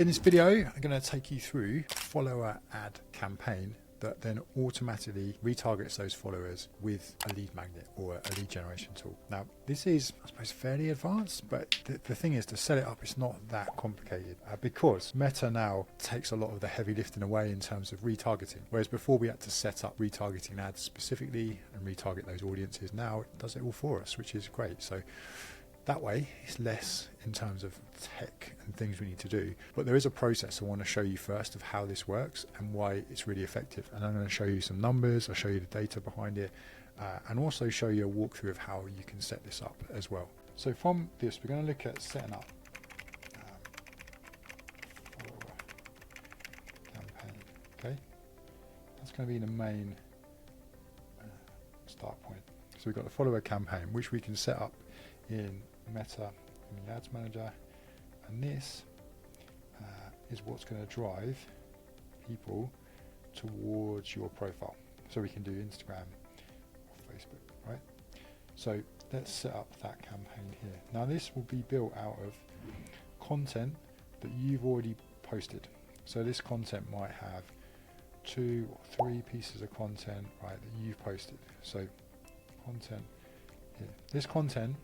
In this video, I'm going to take you through a follower ad campaign that then automatically retargets those followers with a lead magnet or a lead generation tool. Now, this is, I suppose, fairly advanced, but the thing is, to set it up, it's not that complicated because Meta now takes a lot of the heavy lifting away in terms of retargeting. Whereas before we had to set up retargeting ads specifically and retarget those audiences, now it does it all for us, which is great. So that way it's less in terms of tech and things we need to do, but there is a process I want to show you first of how this works and why it's really effective. And I'm going to show you some numbers, I'll show you the data behind it, and also show you a walkthrough of how you can set this up as well. So from this, we're going to look at setting up follower campaign. Okay, that's going to be the main start point. So we've got the follower campaign, which we can set up in Meta in the Ads Manager, and this is what's going to drive people towards your profile. So we can do Instagram or Facebook, right? So let's set up that campaign here. Now this will be built out of content that you've already posted. So this content might have 2 or 3 pieces of content, right, that you've posted. So content here. This content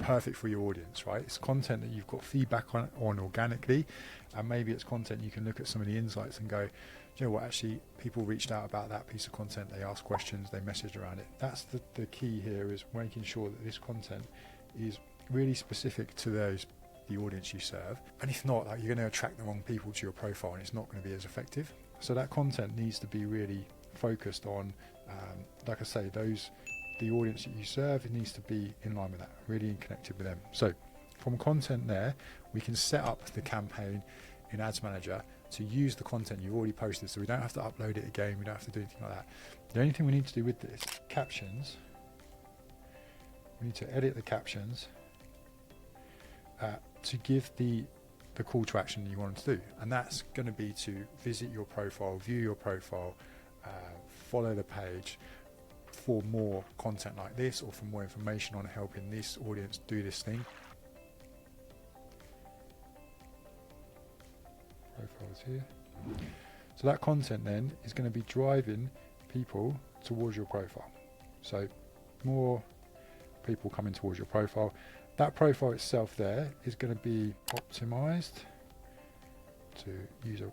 perfect for your audience, right? It's content that you've got feedback on organically, and maybe it's content you can look at some of the insights and go, do you know what, actually people reached out about that piece of content, they asked questions, they messaged around it. That's the key here, is making sure that this content is really specific to the audience you serve. And if not, like, you're going to attract the wrong people to your profile and it's not going to be as effective. So that content needs to be really focused on, like I say, the audience that you serve. It needs to be in line with that, really connected with them. So from content there, we can set up the campaign in Ads Manager to use the content you've already posted, so we don't have to upload it again, we don't have to do anything like that. The only thing we need to do with this, captions, we need to edit the captions to give the call to action you want them to do, and that's going to be to visit your profile, view your profile, follow the page for more content like this, or for more information on helping this audience do this thing. Profiles here. So that content then is going to be driving people towards your profile. So more people coming towards your profile. That profile itself there is going to be optimized to user.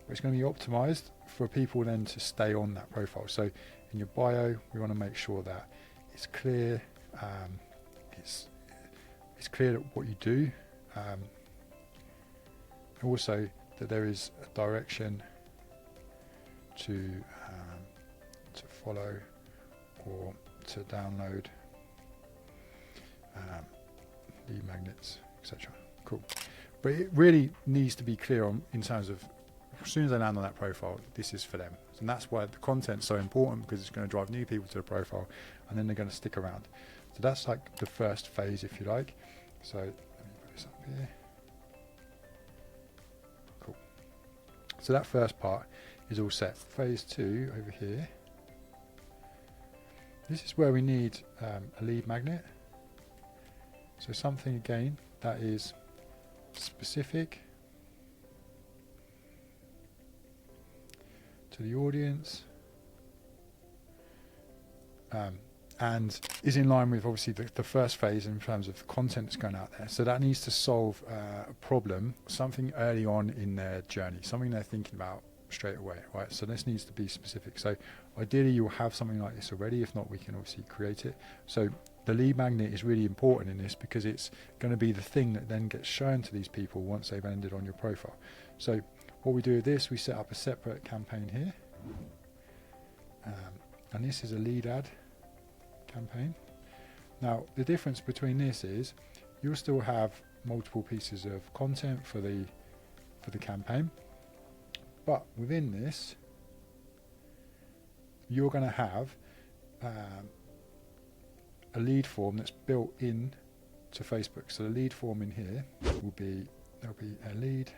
It's going to be optimized for people then to stay on that profile. So in your bio, we want to make sure that it's clear, it's clear that what you do, also that there is a direction to follow or to download lead magnets, etc. Cool. But it really needs to be clear in terms of, as soon as they land on that profile, this is for them. And that's why the content's so important, because it's going to drive new people to the profile and then they're going to stick around. So that's like the first phase, if you like. So let me put this up here. Cool. So that first part is all set. Phase 2 over here. This is where we need a lead magnet. So something again that is specific to the audience, and is in line with obviously the first phase in terms of the content that's going out there. So that needs to solve a problem, something early on in their journey, something they're thinking about straight away, right? So this needs to be specific. So ideally you'll have something like this already. If not, we can obviously create it. So the lead magnet is really important in this, because it's going to be the thing that then gets shown to these people once they've ended on your profile. So what we do with this, we set up a separate campaign here, and this is a lead ad campaign. Now the difference between this is you'll still have multiple pieces of content for the campaign, but within this you're going to have a lead form that's built in to Facebook. So the lead form in here will be, there'll be a lead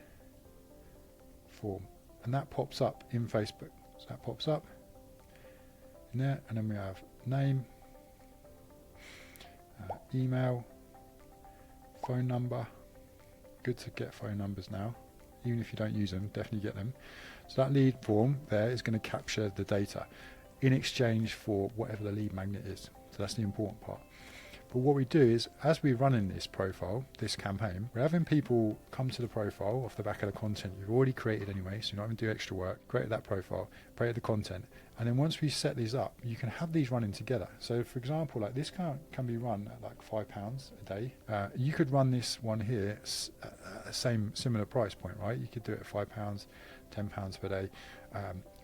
form, and that pops up in Facebook. So that pops up in there, and then we have name, email, phone number. Good to get phone numbers now. even if you don't use them, definitely get them. So that lead form there is going to capture the data in exchange for whatever the lead magnet is. So that's the important part. But what we do is, as we're running this profile, this campaign, we're having people come to the profile off the back of the content you've already created anyway, so you're not having to do extra work. Create that profile, create the content, and then once we set these up, you can have these running together. So for example, like this can be run at like £5 a day. You could run this one here at the similar price point, right? You could do it at £5, £10 per day,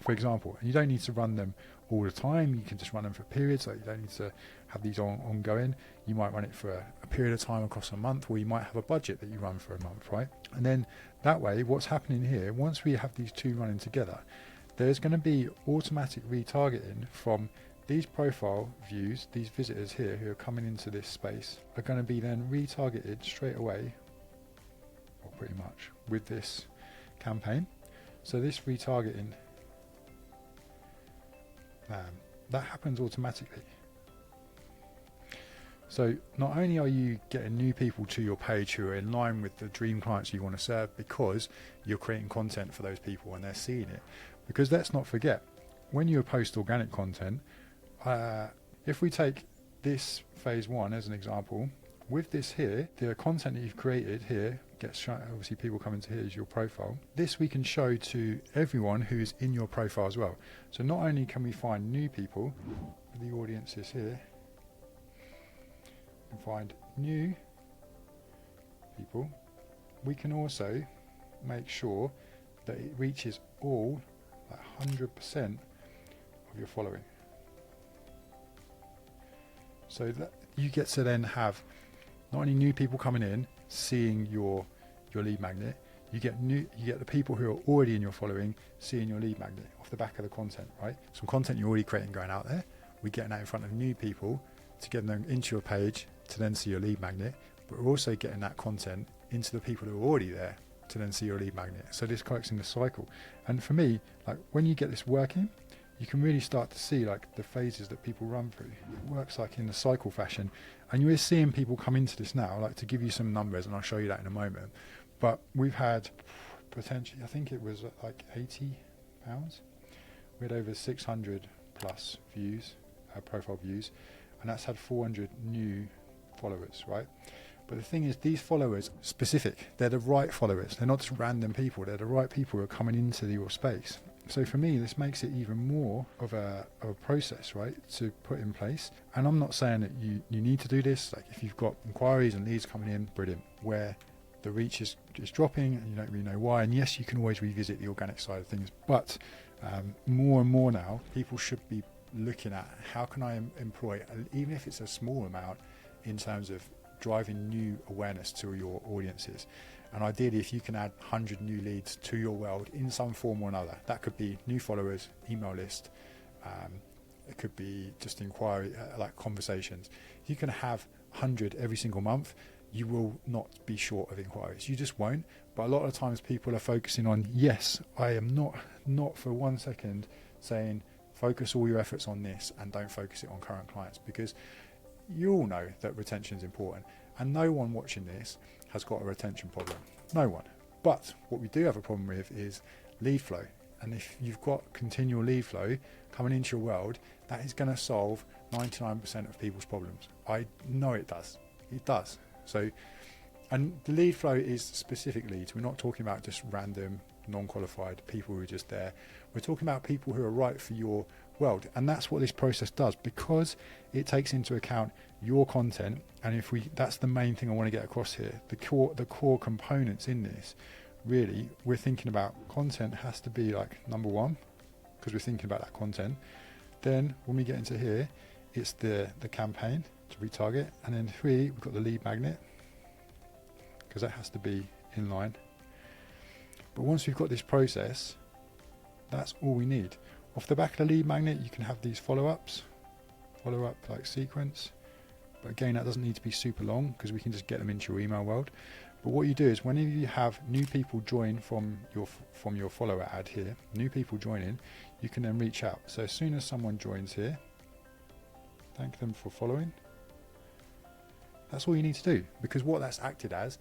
for example. And you don't need to run them all the time. You can just run them for periods. Like you don't need to have these ongoing. You might run it for a period of time across a month, or you might have a budget that you run for a month, right? And then that way, what's happening here, once we have these two running together, there's going to be automatic retargeting from these profile views. These visitors here who are coming into this space are going to be then retargeted straight away, or pretty much, with this campaign. So this retargeting, that happens automatically. So not only are you getting new people to your page who are in line with the dream clients you want to serve, because you're creating content for those people and they're seeing it. Because let's not forget, when you post organic content, if we take this phase one as an example, with this here, the content that you've created here gets shown. Obviously people coming to here is your profile. This we can show to everyone who is in your profile as well. So not only can we find new people, the audience is here, we can find new people, we can also make sure that it reaches all, like 100% of your following. So that you get to then have not only new people coming in seeing your lead magnet, you get the people who are already in your following seeing your lead magnet off the back of the content, right? Some content you're already creating going out there, we're getting that in front of new people to get them into your page to then see your lead magnet, but we're also getting that content into the people who are already there to then see your lead magnet. So this works in the cycle. And for me, like when you get this working, you can really start to see like the phases that people run through. It works like in the cycle fashion, and you're seeing people come into this now. Like to give you some numbers, and I'll show you that in a moment, but we've had potentially, I think it was like £80. We had over 600 plus views, profile views, and that's had 400 new followers, right? But the thing is, these followers specific, they're the right followers. They're not just random people. They're the right people who are coming into your space. So for me, this makes it even more of a process, right, to put in place. And I'm not saying that you need to do this. Like if you've got inquiries and leads coming in, brilliant. Where the reach is dropping and you don't really know why. And yes, you can always revisit the organic side of things. But more and more now, people should be looking at how can I employ, even if it's a small amount, in terms of driving new awareness to your audiences. And ideally, if you can add 100 new leads to your world in some form or another, that could be new followers, email list, it could be just inquiry, like conversations. If you can have 100 every single month, you will not be short of inquiries. You just won't. But a lot of times people are focusing on, yes, I am not for 1 second saying focus all your efforts on this and don't focus it on current clients, because you all know that retention is important, and no one watching this has got a retention problem. No one. But what we do have a problem with is lead flow. And if you've got continual lead flow coming into your world, that is going to solve 99% of people's problems. I know it does. It does. So, and the lead flow is specific leads. We're not talking about just random, non-qualified people who are just there. We're talking about people who are right for your world, and that's what this process does, because it takes into account your content. And that's the main thing I want to get across here. The core components in this, really, we're thinking about content has to be like number one, because we're thinking about that content. Then when we get into here, it's the campaign to retarget, and then 3, we've got the lead magnet, because that has to be in line. But once we've got this process, that's all we need. Off the back of the lead magnet, you can have these follow-up like sequence. But again, that doesn't need to be super long, because we can just get them into your email world. But what you do is whenever you have new people join from your follower ad here, new people joining, you can then reach out. So as soon as someone joins here, thank them for following. That's all you need to do, because what that's acted as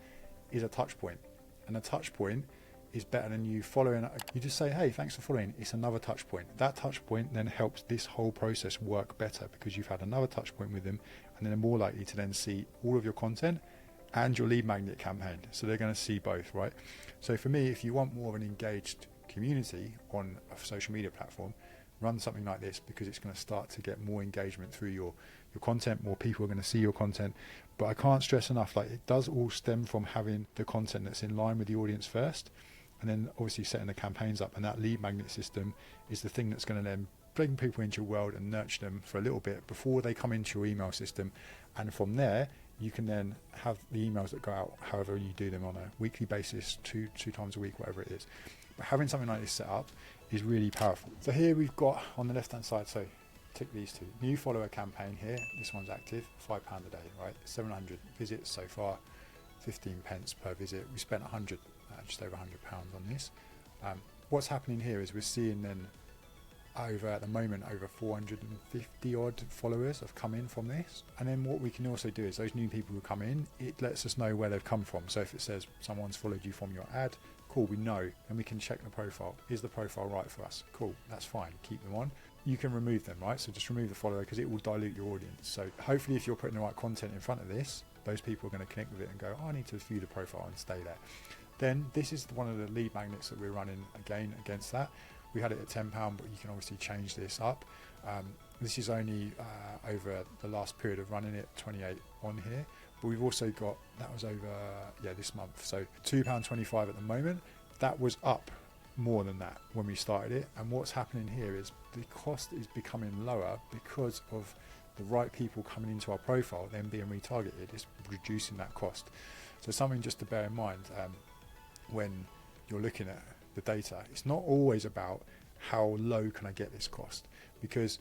is a touch point. And a touch point is better than you following. You just say, hey, thanks for following. It's another touch point. That touch point then helps this whole process work better because you've had another touch point with them, and then they're more likely to then see all of your content and your lead magnet campaign. So they're going to see both, right? So for me, if you want more of an engaged community on a social media platform, run something like this, because it's going to start to get more engagement through your content. More people are going to see your content. But I can't stress enough, like, it does all stem from having the content that's in line with the audience first, and then obviously setting the campaigns up. And that lead magnet system is the thing that's going to then bring people into your world and nurture them for a little bit before they come into your email system. And from there, you can then have the emails that go out however you do them, on a weekly basis, two times a week, whatever it is. But having something like this set up is really powerful. So here we've got on the left hand side, so tick these two. New follower campaign here, this one's active, £5 a day, right? 700 visits so far, 15 pence per visit. We spent just over £100 on this. What's happening here is we're seeing then at the moment over 450 odd followers have come in from this. And then what we can also do is those new people who come in, it lets us know where they've come from. So if it says someone's followed you from your ad, cool, we know, and we can check the profile. Is the profile right for us? Cool, that's fine, keep them on. You can remove them, right? So just remove the follower, because it will dilute your audience. So hopefully if you're putting the right content in front of this, those people are going to connect with it and go, oh, I need to view the profile and stay there. Then this is one of the lead magnets that we're running again against that. We had it at £10, but you can obviously change this up. This is only over the last period of running it, 28 on here. But we've also got, that was over, this month. So £2.25 at the moment. That was up more than that when we started it. And what's happening here is the cost is becoming lower because of the right people coming into our profile, then being retargeted. It's reducing that cost. So something just to bear in mind when you're looking at the data, it's not always about how low can I get this cost, because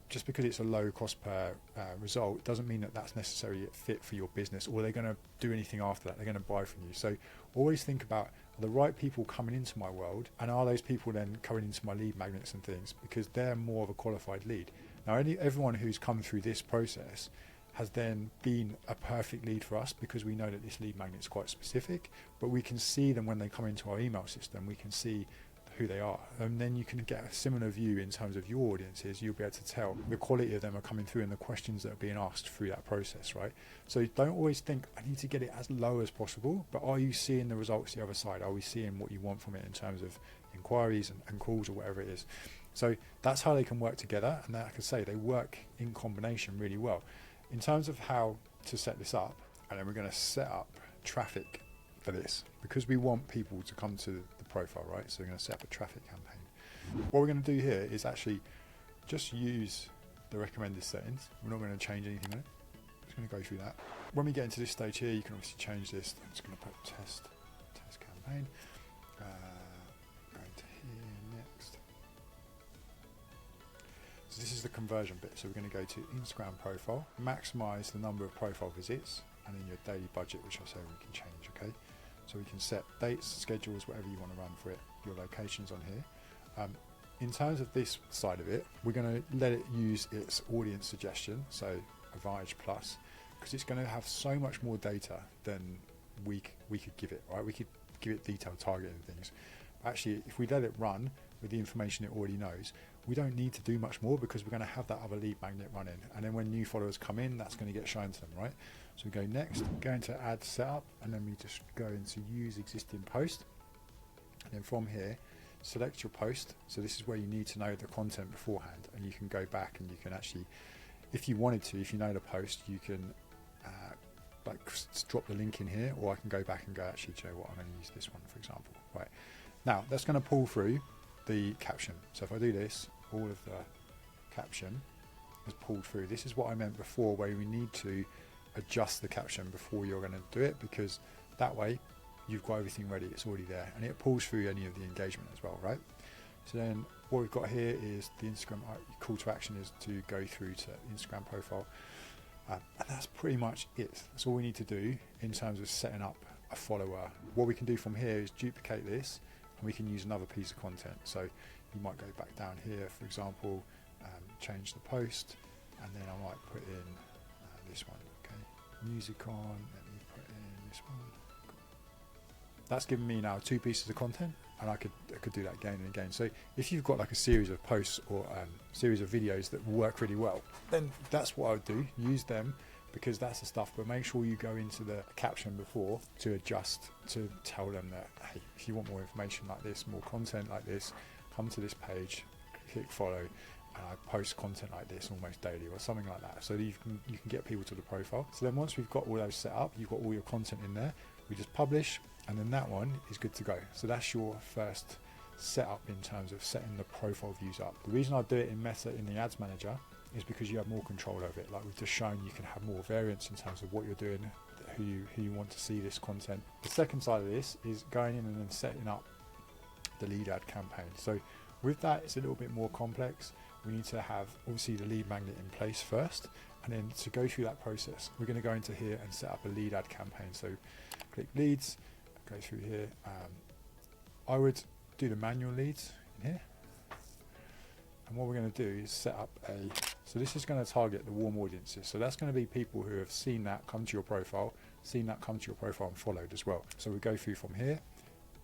just because it's a low cost per result doesn't mean that that's necessarily a fit for your business, or they're going to do anything after that. They're going to buy from you. So always think about, are the right people coming into my world, and are those people then coming into my lead magnets and things, because they're more of a qualified lead. Now everyone who's come through this process has then been a perfect lead for us, because we know that this lead magnet is quite specific, but we can see them when they come into our email system. We can see who they are, and then you can get a similar view in terms of your audiences. You'll be able to tell the quality of them are coming through and the questions that are being asked through that process, right? So don't always think, I need to get it as low as possible, but are you seeing the results the other side? Are we seeing what you want from it in terms of inquiries and calls or whatever it is? So that's how they can work together, and like I say, they work in combination really well. In terms of how to set this up, and then we're going to set up traffic for this, because we want people to come to the profile, right? So we're going to set up a traffic campaign. What we're going to do here is actually just use the recommended settings. We're not going to change anything in it. I'm just going to go through that. When we get into this stage here, you can obviously change this. I'm just going to put test campaign. Going to here next. So this is the conversion bit. So we're going to go to Instagram profile, maximize the number of profile visits, and then your daily budget, which I say we can change, okay? So we can set dates, schedules, whatever you want to run for it, your locations on here. In terms of this side of it, we're going to let it use its audience suggestion, so Advantage Plus, because it's going to have so much more data than we could give it, right? We could give it detailed targeting things. But actually, if we let it run with the information it already knows, we don't need to do much more, because we're going to have that other lead magnet running. And then when new followers come in, that's going to get shown to them, right? So we go next, go into add setup, and then we just go into use existing post. And then from here, select your post. So this is where you need to know the content beforehand, and you can go back and you can actually, if you wanted to, if you know the post, you can like drop the link in here, or I can go back and go, actually, do you know what, I'm going to use this one, for example. Right, now that's going to pull through the caption. So if I do this, all of the caption is pulled through. This is what I meant before, where we need to adjust the caption before you're going to do it, because that way you've got everything ready, it's already there, and it pulls through any of the engagement as well, right? So then what we've got here is the Instagram call to action is to go through to Instagram profile, and that's pretty much it. That's all we need to do in terms of setting up a follower. What we can do from here is duplicate this, and we can use another piece of content. So you might go back down here, for example, change the post, and then I might put in this one, okay? Music on, let me put in this one. that's given me now 2 pieces of content, and I could do that again and again. So if you've got like a series of posts or series of videos that work really well, then that's what I would do. Use them, because that's the stuff. But make sure you go into the caption before to adjust, to tell them that, hey, if you want more information like this, more content like this, come to this page, click follow, and I post content like this almost daily or something like that, so that you can get people to the profile. So then once we've got all those set up, you've got all your content in there, we just publish, and then that one is good to go. So that's your first setup in terms of setting the profile views up. The reason I do it in Meta in the ads manager is because you have more control over it. Like we've just shown, you can have more variance in terms of what you're doing, who you want to see this content. The second side of this is going in and then setting up the lead ad campaign. So with that, it's a little bit more complex. We need to have obviously the lead magnet in place first, and then to go through that process, we're going to go into here and set up a lead ad campaign. So click leads, go through here. I would do the manual leads in here. And what we're going to do is set up so this is going to target the warm audiences. So that's going to be people who have seen that, come to your profile, and followed as well. So we go through from here.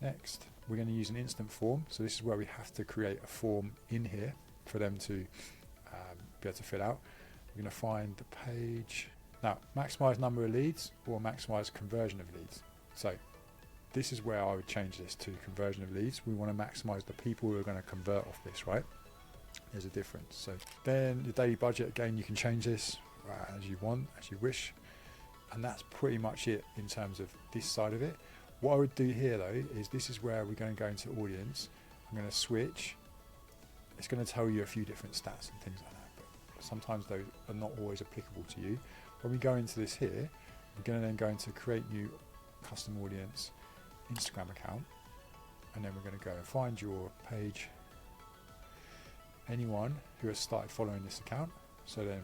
Next, we're going to use an instant form. So this is where we have to create a form in here for them to be able to fill out. We're going to find the page. Now, maximize number of leads or maximize conversion of leads. So this is where I would change this to conversion of leads. We want to maximize the people who are going to convert off this, right? There's a difference. So then the daily budget, again, you can change this as you want, as you wish. And that's pretty much it in terms of this side of it. What I would do here though, is this is where we're going to go into audience. I'm going to switch. It's going to tell you a few different stats and things like that, but sometimes those are not always applicable to you. When we go into this here, we're going to then go into create new custom audience Instagram account, and then we're going to go and find your page, anyone who has started following this account. So then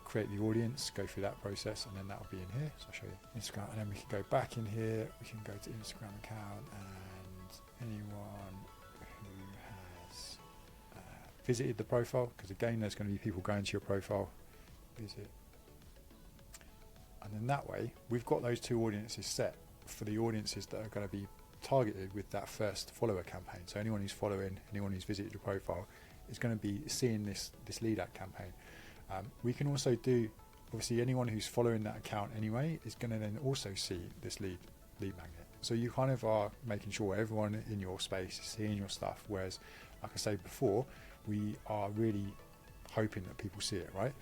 create the audience, go through that process, and then that'll be in here. So I'll show you Instagram, and then we can go back in here, we can go to Instagram account, and anyone who has visited the profile, because again there's going to be people going to your profile, visit, and then that way we've got those 2 audiences set for the audiences that are going to be targeted with that first follower campaign. So anyone who's following, anyone who's visited your profile is going to be seeing this lead ad campaign. We can also do, obviously anyone who's following that account anyway is going to then also see this lead magnet. So you kind of are making sure everyone in your space is seeing your stuff, whereas like I said before, we are really hoping that people see it, right?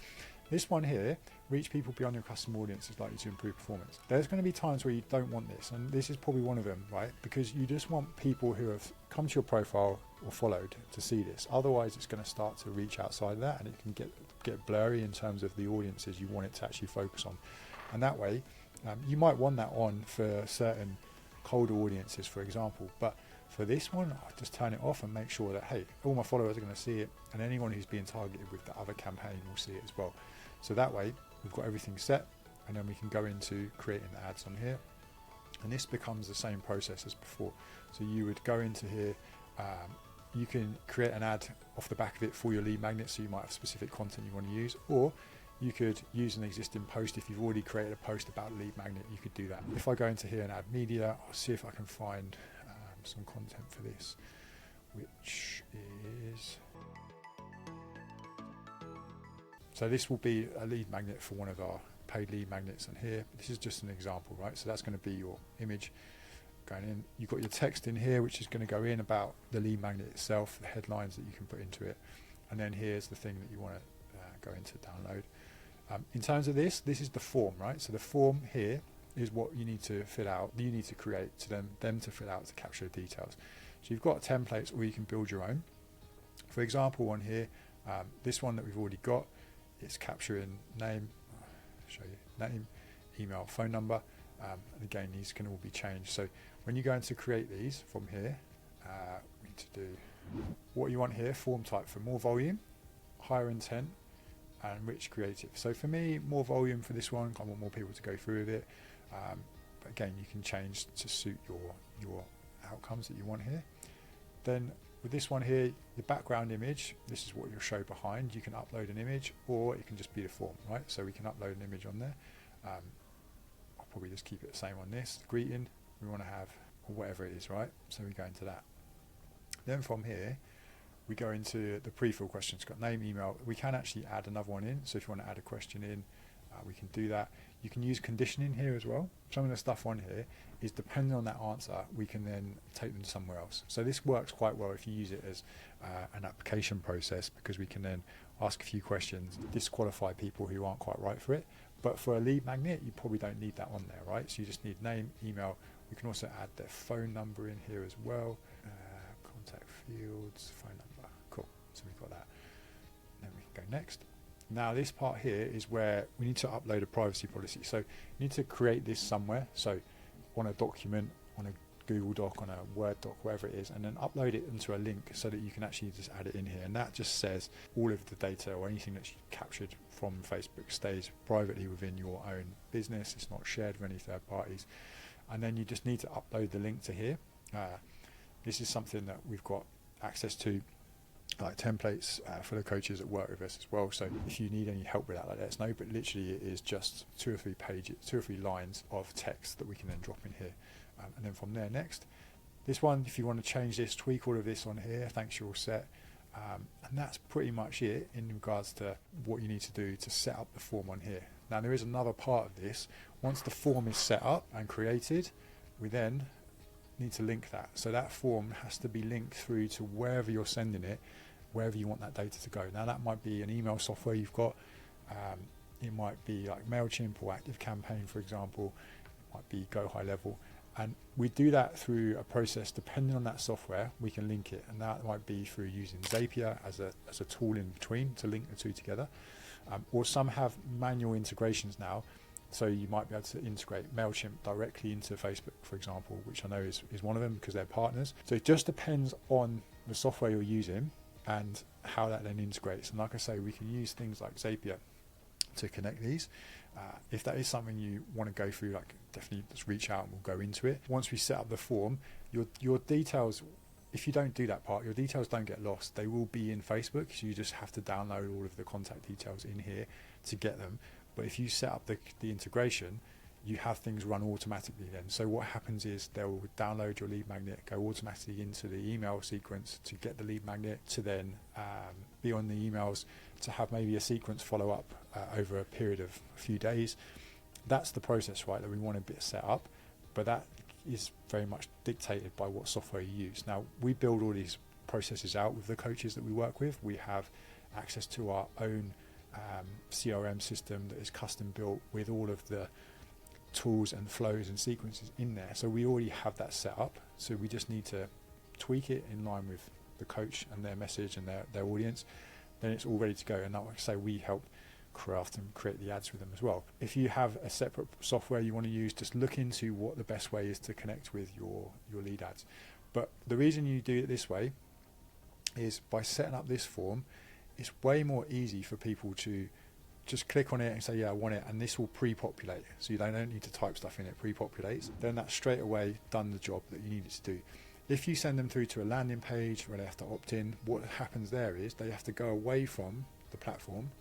This one here, reach people beyond your custom audience, is likely to improve performance. There's going to be times where you don't want this, and this is probably one of them, right? Because you just want people who have come to your profile or followed to see this. Otherwise, it's going to start to reach outside of that, and it can get blurry in terms of the audiences you want it to actually focus on. And that way, you might want that on for certain colder audiences, for example, but for this one, I'll just turn it off and make sure that, hey, all my followers are going to see it, and anyone who's being targeted with the other campaign will see it as well. So that way, we've got everything set, and then we can go into creating the ads on here. And this becomes the same process as before. So you would go into here, you can create an ad off the back of it for your lead magnet, so you might have specific content you want to use, or you could use an existing post. If you've already created a post about lead magnet, you could do that. If I go into here and add media, I'll see if I can find some content for this, which is, so this will be a lead magnet for one of our paid lead magnets on here. This is just an example, right? So that's going to be your image going in. You've got your text in here, which is going to go in about the lead magnet itself, the headlines that you can put into it, and then here's the thing that you want to go into download. In terms of this is the form, right? So the form here is what you need to fill out, you need to create to them to fill out to capture the details. So you've got templates, or you can build your own. For example, on here, this one that we've already got, it's capturing name, I'll show you name, email, phone number, and again these can all be changed. So when you go into create these from here, we need to do what you want here, form type for more volume, higher intent, and rich creative. So for me, more volume for this one, I want more people to go through with it. But again, you can change to suit your outcomes that you want here. Then with this one here, the background image, this is what you'll show behind. You can upload an image, or it can just be the form, right? So we can upload an image on there. I'll probably just keep it the same on this. The greeting, we want to have or whatever it is, right? So we go into that. Then from here, we go into the pre-fill questions. Got name, email. We can actually add another one in. So if you want to add a question in, we can do that. You can use conditioning here as well. Some of the stuff on here is depending on that answer, we can then take them somewhere else. So this works quite well if you use it as an application process, because we can then ask a few questions, disqualify people who aren't quite right for it. But for a lead magnet, you probably don't need that on there, right? So you just need name, email. We can also add their phone number in here as well. Contact fields, phone number. Cool. So we've got that. Then we can go next. Now this part here is where we need to upload a privacy policy. So you need to create this somewhere. So on a document, on a Google Doc, on a Word doc, whatever it is, and then upload it into a link so that you can actually just add it in here. And that just says all of the data or anything that's captured from Facebook stays privately within your own business. It's not shared with any third parties. And then you just need to upload the link to here. This is something that we've got access to, like templates for the coaches that work with us as well. So if you need any help with that, let us know. But literally it is just 2 or 3 pages, 2 or 3 lines of text that we can then drop in here. And then from there, next. This one, if you want to change this, tweak all of this on here, thanks, you're all set. And that's pretty much it in regards to what you need to do to set up the form on here. Now there is another part of this. Once the form is set up and created, we then need to link that. So that form has to be linked through to wherever you're sending it, wherever you want that data to go. Now that might be an email software you've got. It might be like MailChimp or ActiveCampaign, for example. It might be Go High Level. And we do that through a process depending on that software. We can link it, and that might be through using Zapier as a tool in between to link the two together. Or some have manual integrations now. So you might be able to integrate MailChimp directly into Facebook, for example, which I know is one of them because they're partners. So it just depends on the software you're using and how that then integrates. And like I say, we can use things like Zapier to connect these. If that is something you want to go through, like definitely just reach out and we'll go into it. Once we set up the form, your details, if you don't do that part, your details don't get lost. They will be in Facebook, so you just have to download all of the contact details in here to get them. But if you set up the integration, you have things run automatically then. So what happens is they'll download your lead magnet, go automatically into the email sequence to get the lead magnet, to then be on the emails, to have maybe a sequence follow up over a period of a few days. That's the process, right, that we want to set up. But that is very much dictated by what software you use. Now, we build all these processes out with the coaches that we work with. We have access to our own CRM system that is custom built with all of the tools and flows and sequences in there. So we already have that set up. So we just need to tweak it in line with the coach and their message and their audience. Then it's all ready to go. And like I say, we help craft and create the ads with them as well. If you have a separate software you want to use, just look into what the best way is to connect with your lead ads. But the reason you do it this way is by setting up this form, it's way more easy for people to just click on it and say, yeah, I want it, and this will pre-populate. So you don't need to type stuff in, it pre-populates. Then that's straight away done the job that you need it to do. If you send them through to a landing page where they have to opt in, what happens there is they have to go away from the platform,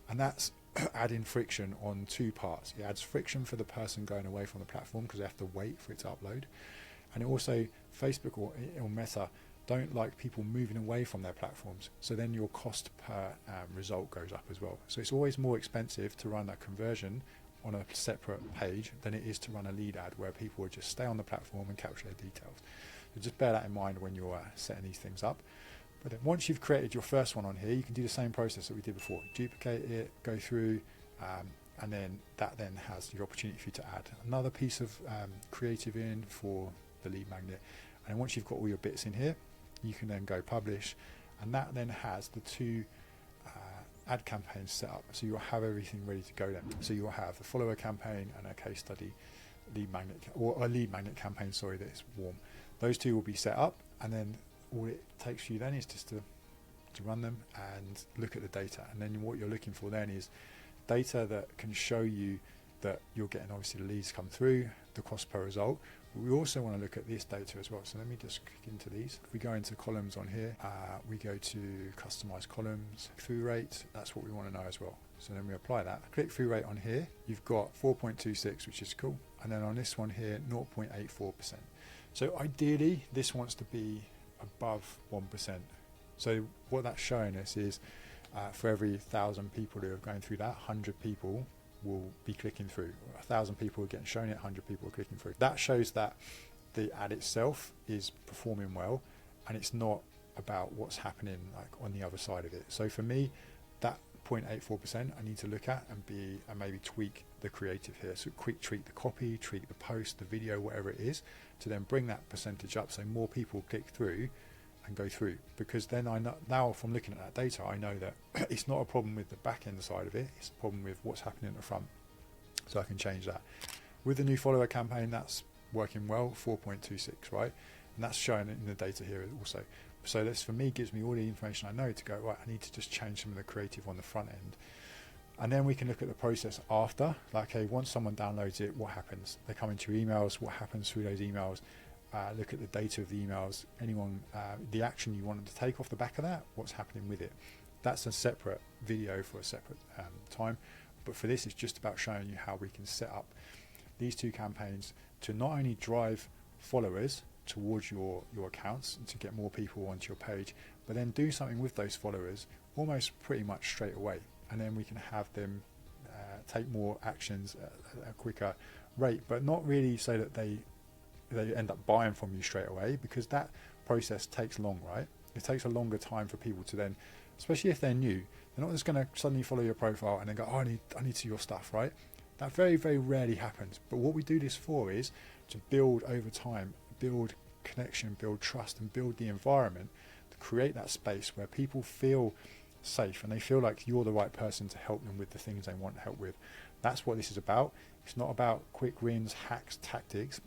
and that's adding friction on 2 parts. It adds friction for the person going away from the platform because they have to wait for it to upload. And it also, Facebook or Meta don't like people moving away from their platforms. So then your cost per result goes up as well. So it's always more expensive to run a conversion on a separate page than it is to run a lead ad where people will just stay on the platform and capture their details. So just bear that in mind when you're setting these things up. But then once you've created your first one on here, you can do the same process that we did before. Duplicate it, go through, and then that then has the opportunity for you to add another piece of creative in for the lead magnet. And once you've got all your bits in here, you can then go publish, and that then has the 2 ad campaigns set up. So you'll have everything ready to go then. So you'll have a follower campaign and a case study lead magnet, or a lead magnet campaign, sorry, that is warm. Those 2 will be set up, and then all it takes you then is just to run them and look at the data. And then what you're looking for then is data that can show you that you're getting obviously the leads come through, the cost per result. But we also want to look at this data as well. So let me just click into these. If we go into columns on here, we go to customize columns, click-through rate, that's what we want to know as well. So then we apply that. Click-through rate on here, you've got 4.26, which is cool. And then on this one here, 0.84%. So ideally, this wants to be above 1%. So what that's showing us is for every 1,000 people who are going through that, 100 people will be clicking through. 1,000 people are getting shown it, 100 people are clicking through. That shows that the ad itself is performing well, and it's not about what's happening like on the other side of it. So for me, that 0.84% I need to look at and maybe tweak the creative here. So quick tweak the copy, tweak the post, the video, whatever it is, to then bring that percentage up so more people click through and go through. Because then I know, now from looking at that data, I know that it's not a problem with the back end side of it, it's a problem with what's happening at the front. So I can change that. With the new follower campaign, that's working well, 4.26, right? And that's showing it in the data here also. So this for me gives me all the information I know to go, right, I need to just change some of the creative on the front end. And then we can look at the process after, like, okay, once someone downloads it, what happens? They come into your emails, what happens through those emails? Look at the data of the emails, the action you want them to take off the back of that, what's happening with it. That's a separate video for a separate time. But for this, it's just about showing you how we can set up these two campaigns to not only drive followers towards your accounts and to get more people onto your page, but then do something with those followers almost pretty much straight away. And then we can have them take more actions at a quicker rate, but not really so that they end up buying from you straight away, because that process takes long, right? It takes a longer time for people to then, especially if they're new, they're not just going to suddenly follow your profile and then go, oh, I need to see your stuff, right? That very, very rarely happens. But what we do this for is to build over time, build connection, build trust, and build the environment to create that space where people feel safe and they feel like you're the right person to help them with the things they want help with. That's what this is about. It's not about quick wins, hacks, tactics,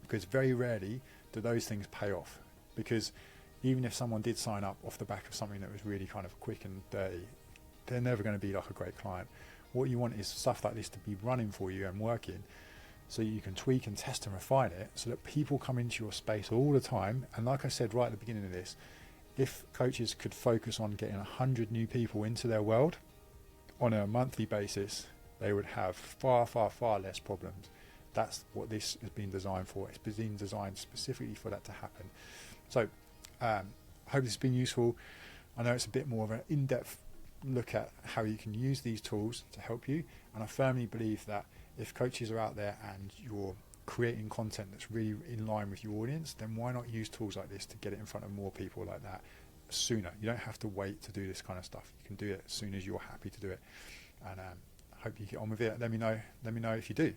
because very rarely do those things pay off. Because even if someone did sign up off the back of something that was really kind of quick and dirty, they're never going to be like a great client. What you want is stuff like this to be running for you and working, so you can tweak and test and refine it so that people come into your space all the time. And like I said right at the beginning of this, if coaches could focus on getting 100 new people into their world on a monthly basis, they would have far, far, far less problems. That's what this has been designed for. It's been designed specifically for that to happen. So I hope this has been useful. I know it's a bit more of an in-depth look at how you can use these tools to help you, and I firmly believe that if coaches are out there and you're creating content that's really in line with your audience, then why not use tools like this to get it in front of more people like that sooner? You don't have to wait to do this kind of stuff. You can do it as soon as you're happy to do it. And I hope you get on with it. Let me know if you do.